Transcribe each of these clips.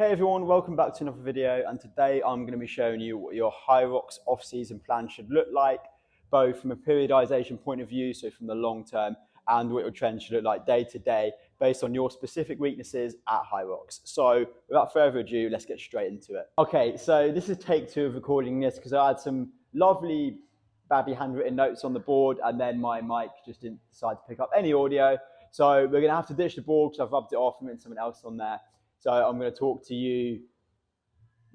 Hey everyone, welcome back to another video, and today I'm going to be showing you what your Hyrox off-season plan should look like, both from a periodization point of view, so from the long term, and what your trend should look like day to day based on your specific weaknesses at Hyrox. So without further ado, let's get straight into it. Okay, so this is take 2 of recording this because I had some lovely badly handwritten notes on the board and then my mic just didn't decide to pick up any audio. So we're going to have to ditch the board because I've rubbed it off and written something else on there. So I'm going to talk to you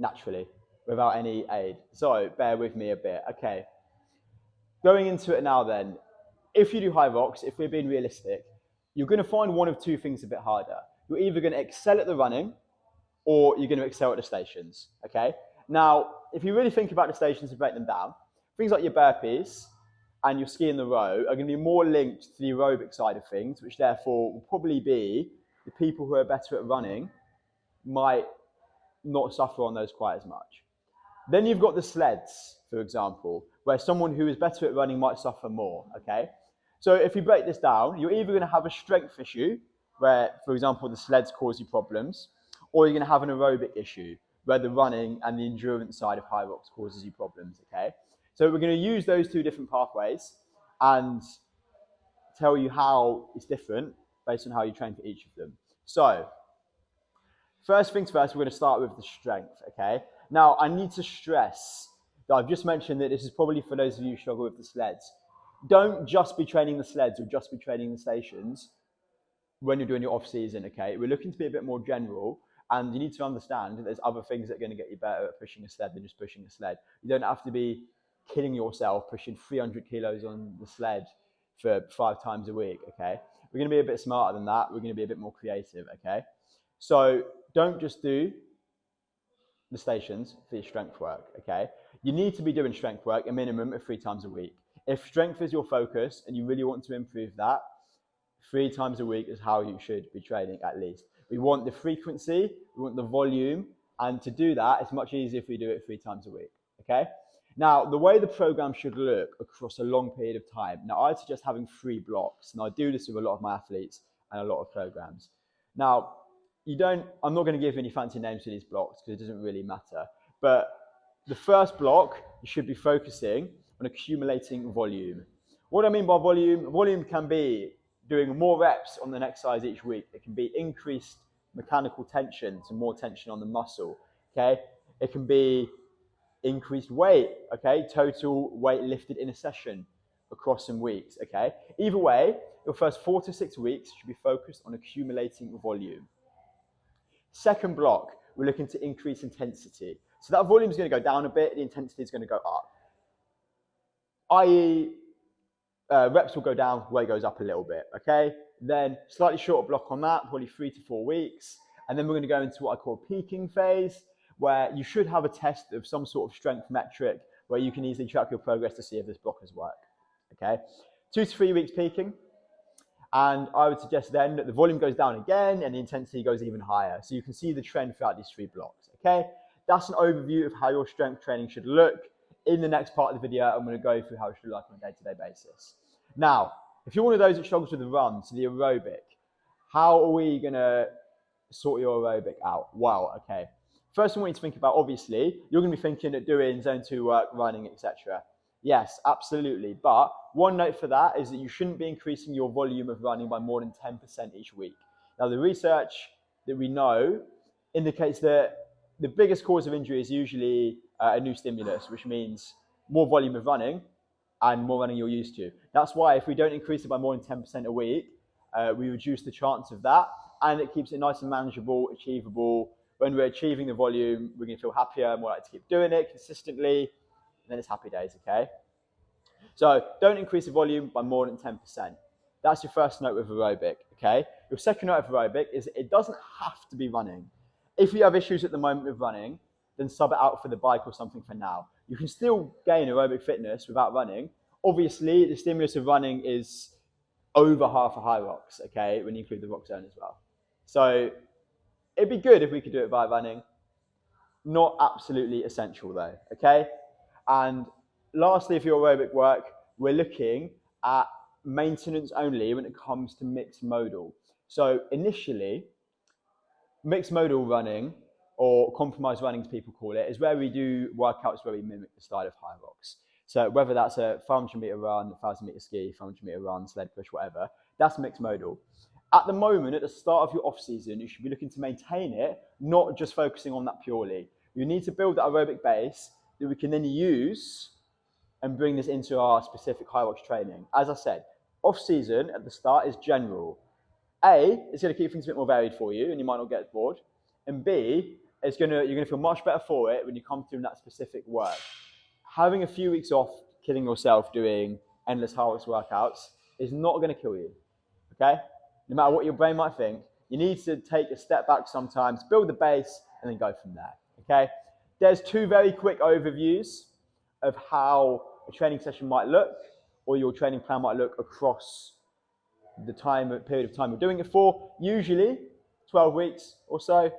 naturally without any aid. So bear with me a bit. Okay. Going into it now then, if you do Hyrox, if we're being realistic, you're going to find one of two things a bit harder. You're either going to excel at the running or you're going to excel at the stations. Okay. Now, if you really think about the stations and break them down, things like your burpees and your ski in the row are going to be more linked to the aerobic side of things, which therefore will probably be the people who are better at running might not suffer on those quite as much. Then you've got the sleds, for example, where someone who is better at running might suffer more, okay? So if you break this down, you're either going to have a strength issue, where, for example, the sleds cause you problems, or you're going to have an aerobic issue, where the running and the endurance side of Hyrox causes you problems, okay? So we're going to use those two different pathways and tell you how it's different based on how you train for each of them. So, first things first, we're going to start with the strength, okay? Now, I need to stress that I've just mentioned that this is probably for those of you who struggle with the sleds. Don't just be training the sleds or just be training the stations when you're doing your off-season, okay? We're looking to be a bit more general, and you need to understand that there's other things that are going to get you better at pushing a sled than just pushing a sled. You don't have to be killing yourself pushing 300 kilos on the sled for 5 times a week, okay? We're going to be a bit smarter than that. We're going to be a bit more creative, okay? So don't just do the stations for your strength work, okay? You need to be doing strength work a minimum of 3 times a week. If strength is your focus and you really want to improve that, 3 times a week is how you should be training at least. We want the frequency, we want the volume, and to do that, it's much easier if we do it 3 times a week, okay? Now, the way the program should look across a long period of time, now I'd suggest having 3 blocks, and I do this with a lot of my athletes and a lot of programs. Now, I'm not going to give any fancy names to these blocks because it doesn't really matter. But the first block, you should be focusing on accumulating volume. What I mean by volume, volume can be doing more reps on the next exercise each week. It can be increased mechanical tension, so more tension on the muscle, okay? It can be increased weight, okay? Total weight lifted in a session across some weeks, okay? Either way, your first 4 to 6 weeks should be focused on accumulating volume. Second block, we're looking to increase intensity. So that volume is going to go down a bit, the intensity is going to go up. i.e., reps will go down, weight goes up a little bit, okay? Then slightly shorter block on that, probably 3 to 4 weeks. And then we're going to go into what I call peaking phase, where you should have a test of some sort of strength metric where you can easily track your progress to see if this block has worked, okay? 2 to 3 weeks peaking. And I would suggest then that the volume goes down again and the intensity goes even higher. So you can see the trend throughout these 3 blocks, okay? That's an overview of how your strength training should look. In the next part of the video, I'm going to go through how it should look on a day-to-day basis. Now, if you're one of those that struggles with the run, so the aerobic, how are we going to sort your aerobic out? Well, okay. First thing we need to think about, obviously, you're going to be thinking of doing zone 2 work, running, etc. Yes, absolutely. But one note for that is that you shouldn't be increasing your volume of running by more than 10% each week. Now, the research that we know indicates that the biggest cause of injury is usually a new stimulus, which means more volume of running and more running you're used to. That's why if we don't increase it by more than 10% a week, we reduce the chance of that, and it keeps it nice and manageable, achievable. When we're achieving the volume, we're going to feel happier, more likely to keep doing it consistently, and then it's happy days, okay? So don't increase the volume by more than 10%. That's your first note with aerobic, okay? Your second note of aerobic is it doesn't have to be running. If you have issues at the moment with running, then sub it out for the bike or something for now. You can still gain aerobic fitness without running. Obviously, the stimulus of running is over half a Hyrox, okay, when you include the rock zone as well. So it'd be good if we could do it by running. Not absolutely essential though, okay? And lastly, for your aerobic work, we're looking at maintenance only when it comes to mixed modal. So initially, mixed modal running or compromised running as people call it, is where we do workouts where we mimic the style of Hyrox. So whether that's a 500 meter run, 1,000 meter ski, 500 meter run, sled push, whatever, that's mixed modal. At the moment, at the start of your off season, you should be looking to maintain it, not just focusing on that purely. You need to build that aerobic base that we can then use and bring this into our specific Hyrox training. As I said, off season at the start is general. A, it's going to keep things a bit more varied for you and you might not get bored. And B, you're going to feel much better for it when you come through that specific work. Having a few weeks off, killing yourself doing endless Hyrox workouts is not going to kill you, okay? No matter what your brain might think, you need to take a step back sometimes, build the base, and then go from there, okay? There's two very quick overviews of how a training session might look or your training plan might look across the period of time you're doing it for, usually 12 weeks or so.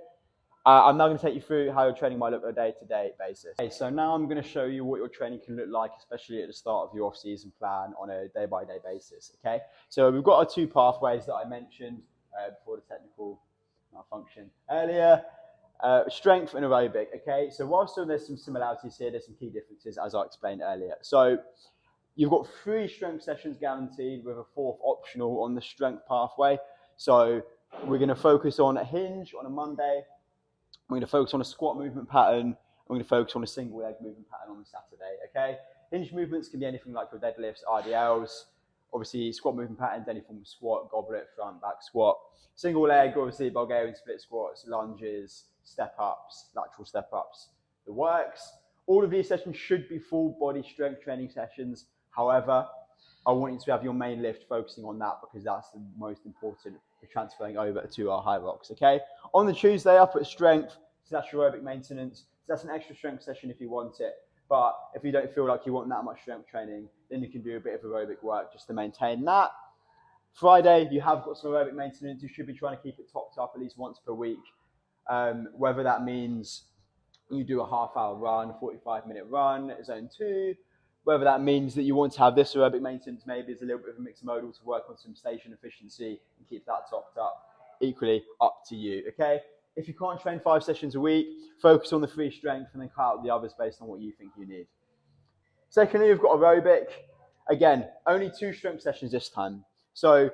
I'm now going to take you through how your training might look on a day-to-day basis. Okay, so now I'm going to show you what your training can look like, especially at the start of your off-season plan on a day-by-day basis, okay? So we've got our two pathways that I mentioned before the technical malfunction earlier, strength and aerobic, okay? So whilst there's some similarities here, there's some key differences as I explained earlier. So you've got 3 strength sessions guaranteed with a 4th optional on the strength pathway. So we're going to focus on a hinge on a Monday. We're going to focus on a squat movement pattern. We're going to focus on a single leg movement pattern on the Saturday, okay? Hinge movements can be anything like your deadlifts, RDLs. Obviously, squat movement patterns, any form of squat, goblet, front, back squat. Single leg, obviously, Bulgarian split squats, lunges, step-ups, lateral step-ups, the works. All of these sessions should be full body strength training sessions. However, I want you to have your main lift focusing on that because that's the most important for transferring over to our Hyrox, okay? On the Tuesday, I put strength, so that's your aerobic maintenance. So that's an extra strength session if you want it. But if you don't feel like you want that much strength training, then you can do a bit of aerobic work just to maintain that. Friday, you have got some aerobic maintenance. You should be trying to keep it topped up at least once per week. Whether that means you do a half-hour run, 45-minute run, zone 2, whether that means that you want to have this aerobic maintenance maybe as a little bit of a mixed modal to work on some station efficiency and keep that topped up, equally up to you, okay? If you can't train 5 sessions a week, focus on the 3 strength and then cut out the others based on what you think you need. Secondly, we've got aerobic. Again, only 2 strength sessions this time. So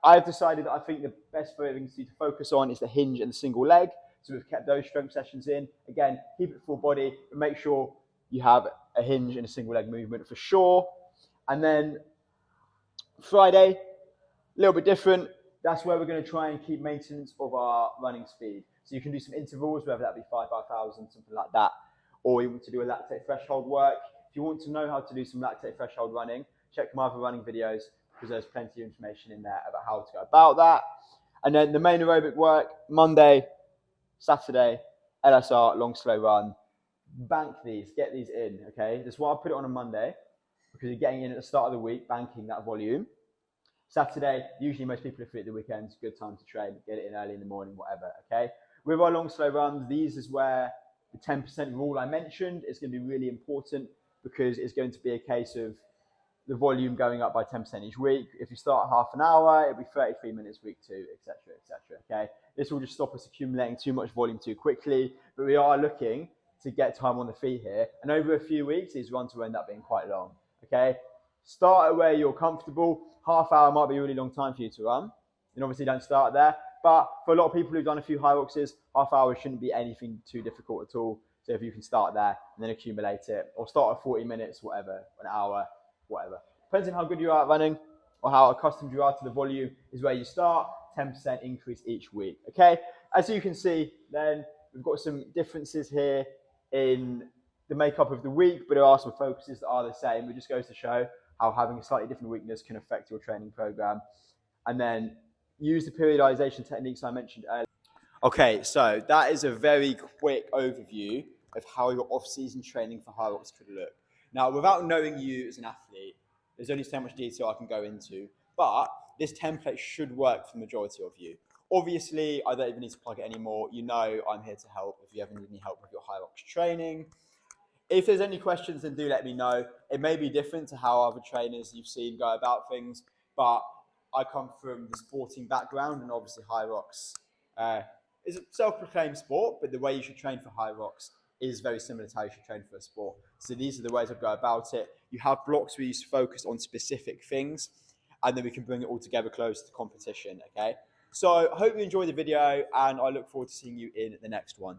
I've decided that I think the best things to focus on is the hinge and the single leg. So we've kept those strength sessions in. Again, keep it full body, but make sure you have a hinge and a single leg movement for sure. And then Friday, a little bit different. That's where we're going to try and keep maintenance of our running speed. So you can do some intervals, whether that be 5 by 1,000, something like that. Or you want to do a lactate threshold work. If you want to know how to do some lactate threshold running, check my other running videos because there's plenty of information in there about how to go about that. And then the main aerobic work, Monday, Saturday, LSR, long slow run. Bank these, get these in, okay? That's why I put it on a Monday, because you're getting in at the start of the week, banking that volume. Saturday, usually most people are free at the weekends, good time to train, get it in early in the morning, whatever, okay? With our long slow runs, these is where the 10% rule I mentioned is going to be really important because it's going to be a case of the volume going up by 10% each week. If you start half an hour, it'll be 33 minutes week 2, etc., okay? This will just stop us accumulating too much volume too quickly, but we are looking to get time on the feet here. And over a few weeks, these runs will end up being quite long, okay? Start at where you're comfortable. Half hour might be a really long time for you to run. And obviously don't start there. But for a lot of people who've done a few Hyroxes, half hour shouldn't be anything too difficult at all. So if you can start there and then accumulate it, or start at 40 minutes, whatever, an hour, whatever. Depends on how good you are at running or how accustomed you are to the volume is where you start. 10% increase each week, okay? As you can see, then we've got some differences here in the makeup of the week, but there are some focuses that are the same. It just goes to show how having a slightly different weakness can affect your training program. And then use the periodization techniques I mentioned earlier. Okay, so that is a very quick overview of how your off-season training for Hyrox could look. Now, without knowing you as an athlete, there's only so much detail I can go into, but this template should work for the majority of you. Obviously, I don't even need to plug it anymore. You know I'm here to help if you ever need any help with your Hyrox training. If there's any questions, then do let me know. It may be different to how other trainers you've seen go about things, but I come from the sporting background, and obviously Hyrox it's a self-proclaimed sport, but the way you should train for Hyrox is very similar to how you should train for a sport. So these are the ways I go about it. You have blocks where you focus on specific things, and then we can bring it all together close to the competition, okay? So I hope you enjoyed the video, and I look forward to seeing you in the next one.